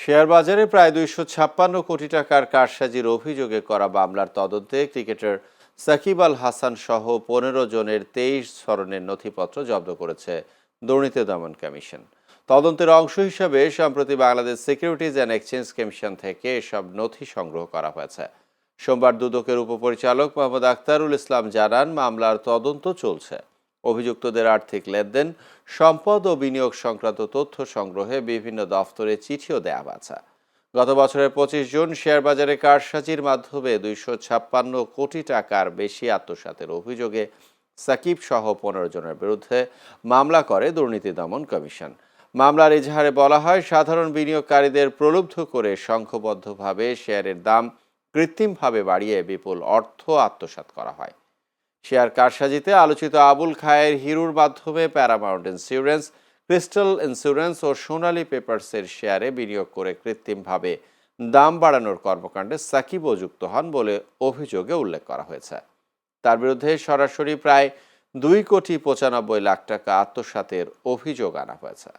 Share বাজারে প্রায় 256 কোটি টাকার কারসাজির অভিযোগে করা মামলার তদন্তে ক্রিকেটার সাকিব আল হাসান সহ 15 জনের 23 ধরনের নথিপত্র জব্দ করেছে দুর্নীতি দমন কমিশন। তদন্তের অংশ হিসাবে সম্প্রতি Bangladesh securities and exchange commission থেকে এসব নথি সংগ্রহ করা হয়েছে। সোমবার দুদকের উপপরিচালক মোহাম্মদ আখতারুল ইসলাম জানান, মামলার তদন্ত চলছে। অভিযুক্তদের আর্থিক লেনদেন, সম্পদ ও বিনিয়োগ সংক্রান্ত তথ্য সংগ্রহে বিভিন্ন দফতরে চিঠিও দেওয়া হয়েছে। গত বছরের 25 জুন শেয়ার বাজারে কারসাজির মাধ্যমে 256 কোটি টাকার বেশি আত্মসাতের অভিযোগে সাকিব সহ 15 জনের বিরুদ্ধে মামলা করে দুর্নীতি দমন কমিশন। মামলার এজাহারে বলা হয়, সাধারণ বিনিয়োগকারীদের প্রলুব্ধ করে সংঘবদ্ধভাবে শেয়ারের দাম কৃত্রিমভাবে বাড়িয়ে বিপুল অর্থ আত্মসাৎ করা হয়। শেয়ার কারসাজিতে আলোচিত আবুল খায়ের হিরুর মাধ্যমে প্যারামাউন্ট ইন্স্যুরেন্স, ক্রিস্টাল ইন্স্যুরেন্স ও সোনালী পেপারসের শেয়ারে বিনিয়োগ করে কৃত্রিমভাবে দাম বাড়ানোর কর্মকাণ্ডে সাকিবও যুক্ত হন বলে অভিযোগে উল্লেখ করা হয়েছে। তার বিরুদ্ধে সরাসরি প্রায় 2 কোটি 95 লাখ টাকা আত্মসাতের অভিযোগ আনা হয়েছে।